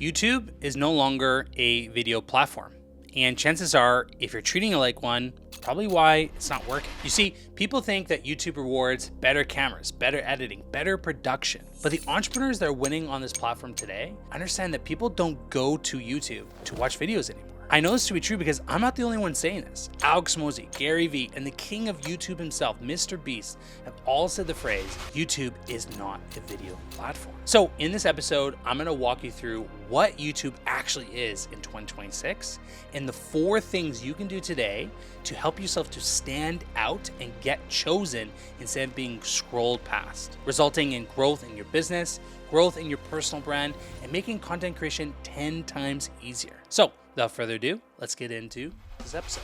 YouTube is no longer a video platform. And chances are, if you're treating it like one, probably why it's not working. You see, people think that YouTube rewards better cameras, better editing, better production. But the entrepreneurs that are winning on this platform today understand that people don't go to YouTube to watch videos anymore. I know this to be true because I'm not the only one saying this. Alex Mosey, Gary Vee, and the king of YouTube himself, Mr. Beast, have all said the phrase, YouTube is not a video platform. So in this episode, I'm gonna walk you through what YouTube actually is in 2026 and the 4 things you can do today to help yourself to stand out and get chosen instead of being scrolled past, resulting in growth in your business, growth in your personal brand, and making content creation 10 times easier. So without further ado, let's get into this episode.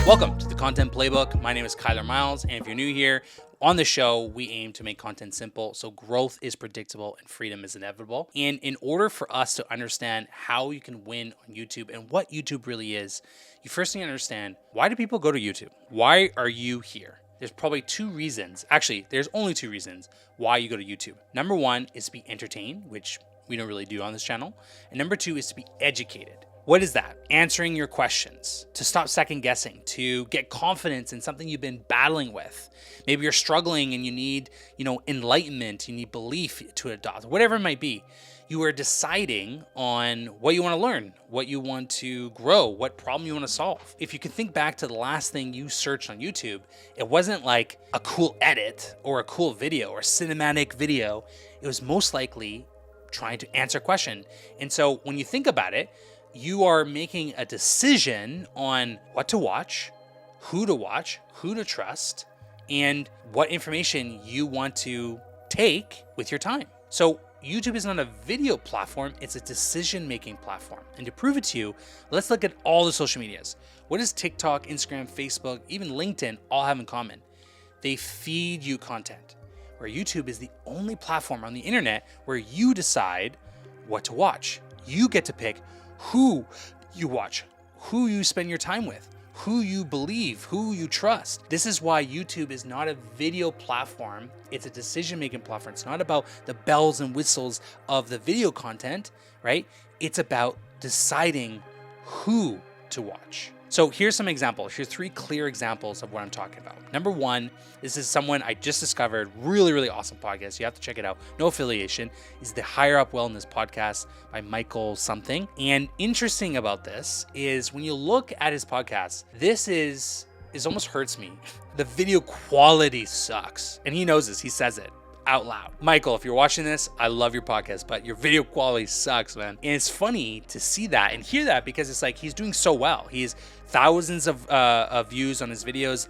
Welcome to the Content Playbook. My name is Kyler Miles, and if you're new here, on the show, we aim to make content simple so growth is predictable and freedom is inevitable. And in order for us to understand how you can win on YouTube and what YouTube really is, you first need to understand, why do people go to YouTube? Why are you here? There's probably 2 reasons. Actually, there's only 2 reasons why you go to YouTube. Number 1 is to be entertained, which we don't really do on this channel. And number 2 is to be educated. What is that? Answering your questions, to stop second guessing, to get confidence in something you've been battling with. Maybe you're struggling and you need, enlightenment, you need belief to adopt, whatever it might be. You are deciding on what you want to learn, what you want to grow, what problem you want to solve. If you can think back to the last thing you searched on YouTube, it wasn't like a cool edit or a cool video or cinematic video. It was most likely trying to answer a question. And so when you think about it, you are making a decision on what to watch, who to trust, and what information you want to take with your time. So YouTube is not a video platform, it's a decision-making platform. And to prove it to you, let's look at all the social medias. What does TikTok, Instagram, Facebook, even LinkedIn all have in common? They feed you content, where YouTube is the only platform on the internet where you decide what to watch. You get to pick who you watch, who you spend your time with, who you believe, who you trust. This is why YouTube is not a video platform. It's a decision-making platform. It's not about the bells and whistles of the video content, right? It's about deciding who to watch. So here's some examples. Here's 3 clear examples of what I'm talking about. Number 1, this is someone I just discovered, really, really awesome podcast. You have to check it out. No affiliation. Is the Higher Up Wellness podcast by Michael something. And interesting about this is when you look at his podcast, this is almost hurts me. The video quality sucks. And he knows this. He says it out loud. Michael, if you're watching this, I love your podcast, but your video quality sucks, man. And it's funny to see that and hear that because it's like he's doing so well. He's thousands of views on his videos,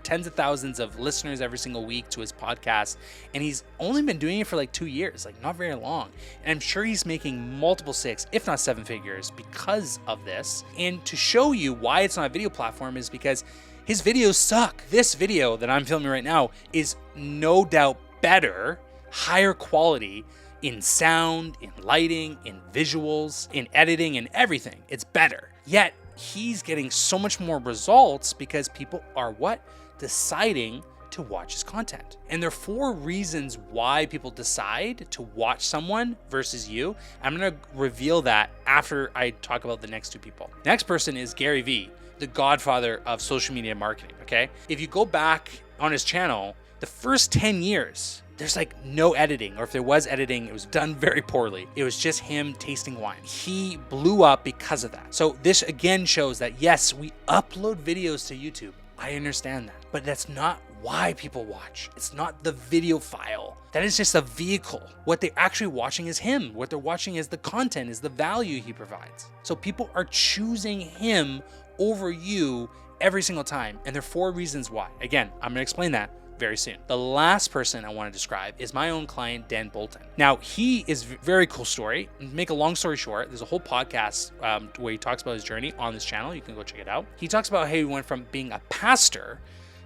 tens of thousands of listeners every single week to his podcast. And he's only been doing it for like 2 years, like not very long. And I'm sure he's making multiple 6, if not 7 figures because of this. And to show you why it's not a video platform is because his videos suck. This video that I'm filming right now is no doubt better, higher quality in sound, in lighting, in visuals, in editing, and everything. It's better. Yet he's getting so much more results because people are what? Deciding to watch his content. And there are 4 reasons why people decide to watch someone versus you. I'm gonna reveal that after I talk about the next 2 people. Next person is Gary Vee, the godfather of social media marketing, okay? If you go back on his channel, the first 10 years, there's like no editing, or if there was editing, it was done very poorly. It was just him tasting wine. He blew up because of that. So this again shows that yes, we upload videos to YouTube. I understand that, but that's not why people watch. It's not the video file. That is just a vehicle. What they're actually watching is him. What they're watching is the content, is the value he provides. So people are choosing him over you every single time. And there are 4 reasons why. Again, I'm gonna explain that very soon. The last person I want to describe is my own client, Dan Bolton. Now, he is a very cool story. Make a long story short, there's a whole podcast where he talks about his journey on this channel. You can go check it out. He talks about how he went from being a pastor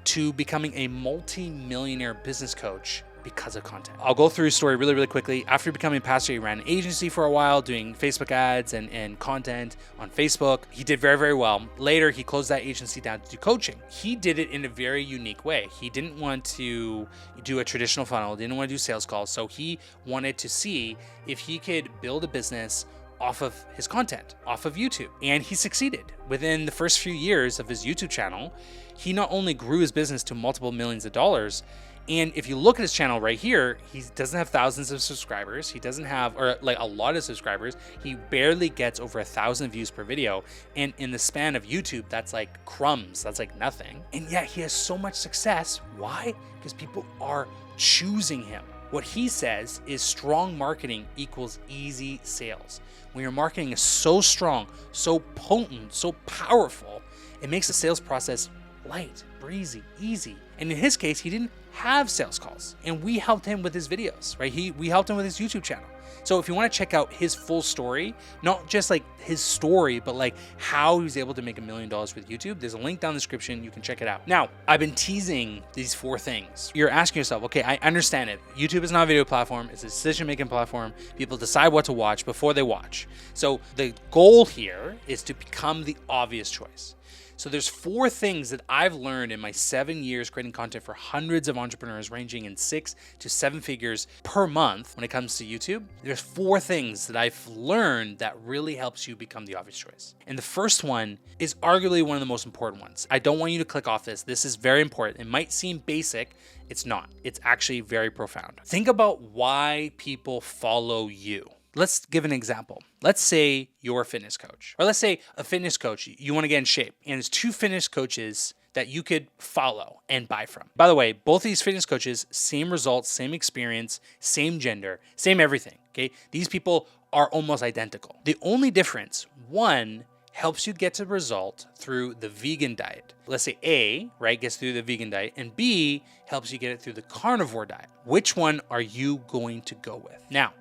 to becoming a multi-millionaire business coach because of content. I'll go through his story really, really quickly. After becoming a pastor, he ran an agency for a while doing Facebook ads and content on Facebook. He did very, very well. Later, he closed that agency down to do coaching. He did it in a very unique way. He didn't want to do a traditional funnel, didn't want to do sales calls. So he wanted to see if he could build a business off of his content, off of YouTube. And he succeeded. Within the first few years of his YouTube channel, he not only grew his business to multiple millions of dollars, and if you look at his channel right here, he doesn't have thousands of subscribers. He doesn't have, or like a lot of subscribers. He barely gets over 1,000 views per video. And in the span of YouTube, that's like crumbs. That's like nothing. And yet he has so much success. Why? Because people are choosing him. What he says is strong marketing equals easy sales. When your marketing is so strong, so potent, so powerful, it makes the sales process light, breezy, easy. And in his case, he didn't have sales calls, and we helped him with his videos, right? We helped him with his YouTube channel. So if you want to check out his full story, not just like his story, but like how he was able to make $1 million with YouTube, there's a link down in the description. You can check it out. Now, I've been teasing these 4 things. You're asking yourself, okay, I understand it. YouTube is not a video platform. It's a decision-making platform. People decide what to watch before they watch. So the goal here is to become the obvious choice. So there's 4 things that I've learned in my 7 years creating content for hundreds of entrepreneurs ranging in 6 to 7 figures per month when it comes to YouTube. There's 4 things that I've learned that really helps you become the obvious choice. And the first one is arguably one of the most important ones. I don't want you to click off this. This is very important. It might seem basic. It's not. It's actually very profound. Think about why people follow you. Let's give an example. Let's say you're a fitness coach, or let's say a fitness coach, you want to get in shape, and there's 2 fitness coaches that you could follow and buy from. By the way, both these fitness coaches, same results, same experience, same gender, same everything, okay? These people are almost identical. The only difference, one helps you get to the result through the vegan diet. Let's say A, right, gets through the vegan diet, and B helps you get it through the carnivore diet. Which one are you going to go with? Now,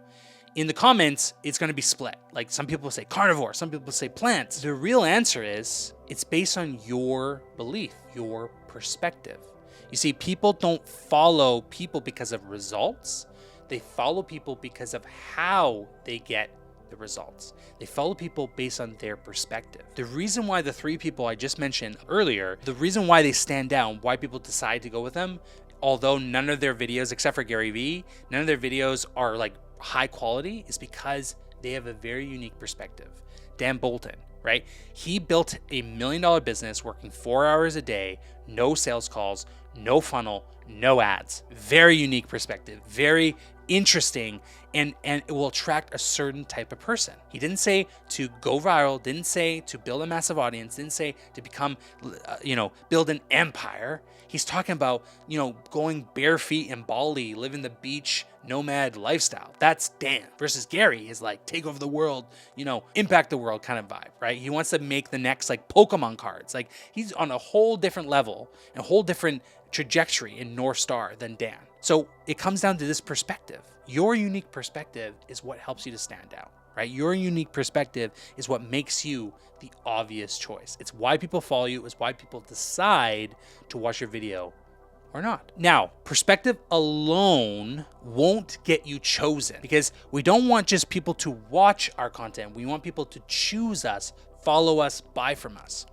in the comments, it's going to be split. Like some people say carnivore, some people say plants. The real answer is it's based on your belief, your perspective. You see, people don't follow people because of results. They follow people because of how they get the results. They follow people based on their perspective. The reason why the 3 people I just mentioned earlier, the reason why they stand out, why people decide to go with them, although none of their videos, except for Gary Vee, none of their videos are like high quality, is because they have a very unique perspective. Dan Bolton, right? He built a $1 million business working 4 hours a day, no sales calls, no funnel, no ads. Very unique perspective, very interesting, and it will attract a certain type of person. He didn't say to go viral, didn't say to build a massive audience, didn't say to become, build an empire. He's talking about, going bare feet in Bali, living the beach nomad lifestyle. That's Dan. Versus Gary is like take over the world, impact the world kind of vibe, right? He wants to make the next like Pokemon cards. Like he's on a whole different level, a whole different trajectory in North Star than Dan. So it comes down to this perspective. Your unique perspective is what helps you to stand out, right? Your unique perspective is what makes you the obvious choice. It's why people follow you. It's why people decide to watch your video or not. Now, perspective alone won't get you chosen because we don't want just people to watch our content. We want people to choose us, follow us, buy from us.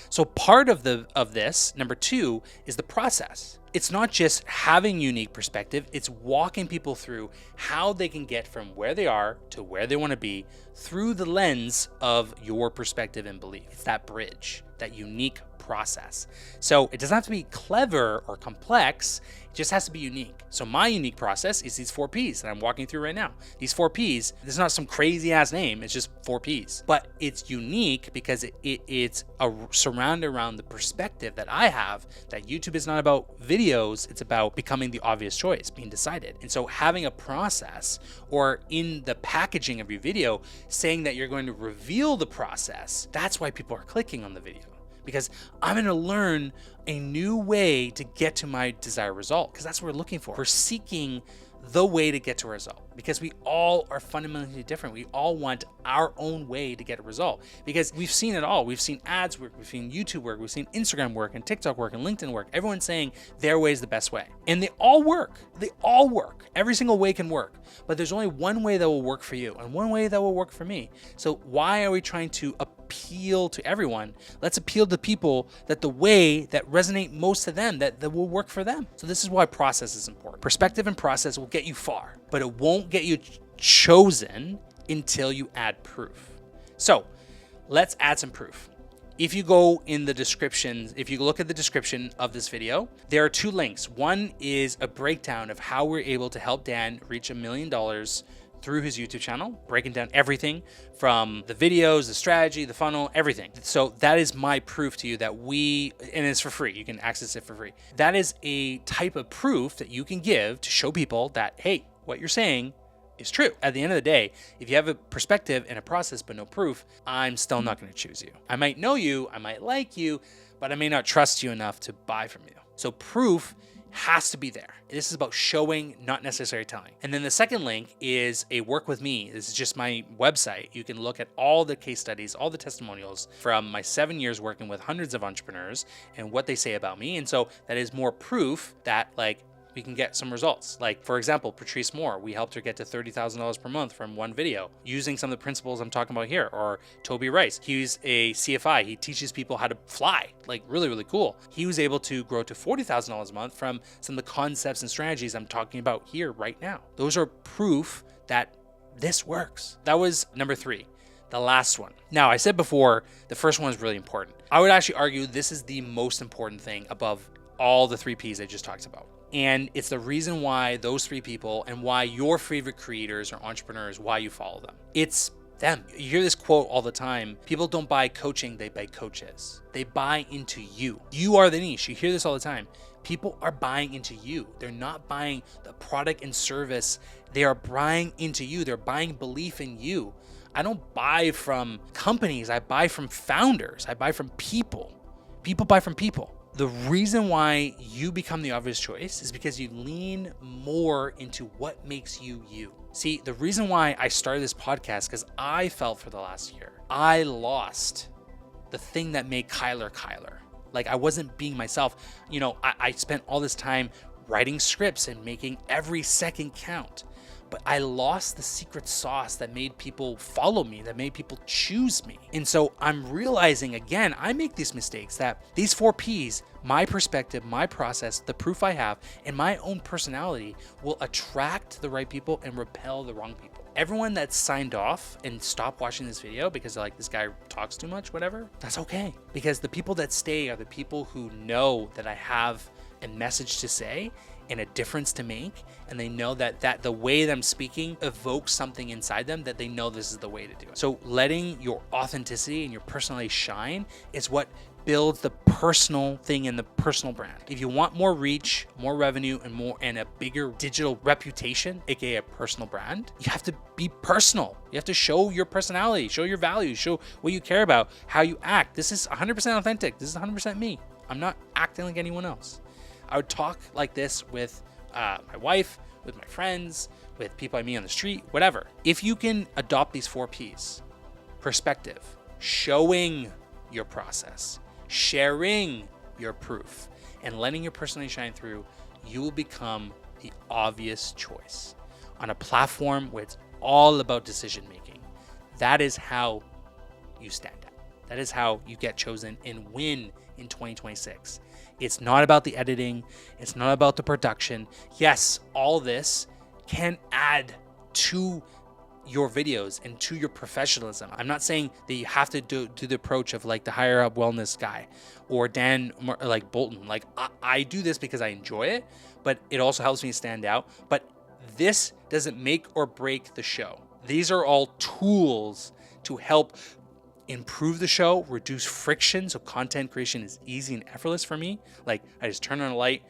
So part of this, number 2, is the process. It's not just having unique perspective, it's walking people through how they can get from where they are to where they want to be through the lens of your perspective and belief. It's that bridge, that unique process. So it doesn't have to be clever or complex, it just has to be unique. So my unique process is these 4 Ps that I'm walking through right now. These 4 Ps, this is not some crazy ass name, it's just 4 Ps. But it's unique because it's surrounded around the perspective that I have that YouTube is not about videos, it's about becoming the obvious choice, being decided. And so having a process, or in the packaging of your video, saying that you're going to reveal the process, that's why people are clicking on the video. Because I'm going to learn a new way to get to my desired result, because that's what we're looking for. We're seeking the way to get to a result, because we all are fundamentally different. We all want our own way to get a result, because we've seen it all. We've seen ads work, we've seen YouTube work, we've seen Instagram work and TikTok work and LinkedIn work. Everyone's saying their way is the best way. And they all work. They all work. Every single way can work. But there's only one way that will work for you and one way that will work for me. So why are we trying to appeal to everyone? Let's appeal to people that the way that resonate most to them, that will work for them. So this is why process is important. Perspective and process will get you far, but it won't get you chosen until you add proof. So let's add some proof. If you go in the description, if you look at the description of this video, there are two links. One is a breakdown of how we're able to help Dan reach $1 million through his YouTube channel, breaking down everything from the videos, the strategy, the funnel, everything. So that is my proof to you that and it's for free. You can access it for free. That is a type of proof that you can give to show people that, hey, what you're saying is true. At the end of the day, if you have a perspective and a process but no proof, I'm still not going to choose you. I might know you, I might like you, but I may not trust you enough to buy from you. So proof has to be there. This is about showing, not necessarily telling. And then the second link is a work with me. This is just my website. You can look at all the case studies, all the testimonials from my 7 years working with hundreds of entrepreneurs and what they say about me. And so that is more proof that we can get some results. Like, for example, Patrice Moore, we helped her get to $30,000 per month from one video using some of the principles I'm talking about here. Or Toby Rice, he's a CFI. He teaches people how to fly, like really, really cool. He was able to grow to $40,000 a month from some of the concepts and strategies I'm talking about here right now. Those are proof that this works. That was number 3. The last one. Now, I said before, the first one is really important. I would actually argue this is the most important thing above all the 3 Ps I just talked about. And it's the reason why those 3 people and why your favorite creators or entrepreneurs, why you follow them. It's them. You hear this quote all the time. People don't buy coaching, they buy coaches. They buy into you. You are the niche. You hear this all the time. People are buying into you. They're not buying the product and service. They are buying into you. They're buying belief in you. I don't buy from companies. I buy from founders. I buy from people. People buy from people. The reason why you become the obvious choice is because you lean more into what makes you you. See, the reason why I started this podcast, because I felt for the last year, I lost the thing that made Kyler. Like, I wasn't being myself. I spent all this time writing scripts and making every second count. But I lost the secret sauce that made people follow me, that made people choose me. And so I'm realizing again, I make these mistakes, that these 4 Ps, my perspective, my process, the proof I have, and my own personality will attract the right people and repel the wrong people. Everyone that's signed off and stopped watching this video because they're like, this guy talks too much, whatever, that's okay. Because the people that stay are the people who know that I have a message to say and a difference to make, and they know that the way that I'm speaking evokes something inside them, that they know this is the way to do it. So letting your authenticity and your personality shine is what builds the personal thing and the personal brand. If you want more reach, more revenue, and a bigger digital reputation, aka a personal brand, you have to be personal. You have to show your personality, show your values, show what you care about, how you act. This is 100% authentic. This is 100% me. I'm not acting like anyone else. I would talk like this with my wife, with my friends, with people I meet on the street, whatever. If you can adopt these 4 Ps, perspective, showing your process, sharing your proof, and letting your personality shine through, you will become the obvious choice on a platform where it's all about decision making. That is how you stand out. That is how you get chosen and win in 2026. It's not about the editing. It's not about the production. Yes, all this can add to your videos and to your professionalism. I'm not saying that you have to do the approach of like the higher up wellness guy or Dan like Bolton. Like I do this because I enjoy it, but it also helps me stand out. But this doesn't make or break the show. These are all tools to help improve the show, reduce friction, so content creation is easy and effortless for me. Like I just turn on a light,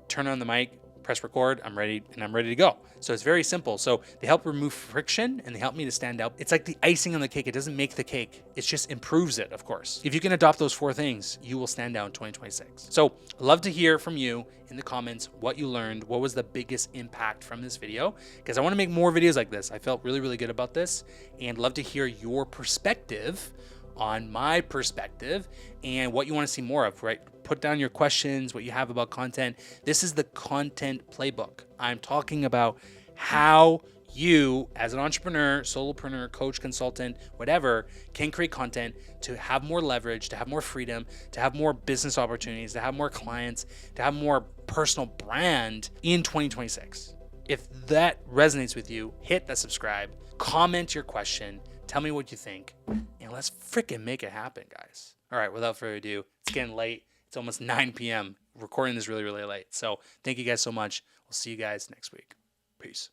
turn on the mic, press record, I'm ready to go. So it's very simple. So they help remove friction and they help me to stand out. It's like the icing on the cake. It doesn't make the cake. It just improves it, of course. If you can adopt those 4 things, you will stand out in 2026. So I'd love to hear from you in the comments what you learned, what was the biggest impact from this video, because I want to make more videos like this. I felt really, really good about this and love to hear your perspective on my perspective and what you want to see more of, right? Put down your questions, what you have about content. This is the content playbook. I'm talking about how you, as an entrepreneur, solopreneur, coach, consultant, whatever, can create content to have more leverage, to have more freedom, to have more business opportunities, to have more clients, to have more personal brand in 2026. If that resonates with you, hit that subscribe, comment your question, tell me what you think, and let's freaking make it happen, guys. All right, without further ado, it's getting late. It's almost 9 p.m. Recording this really, really late. So thank you guys so much. We'll see you guys next week. Peace.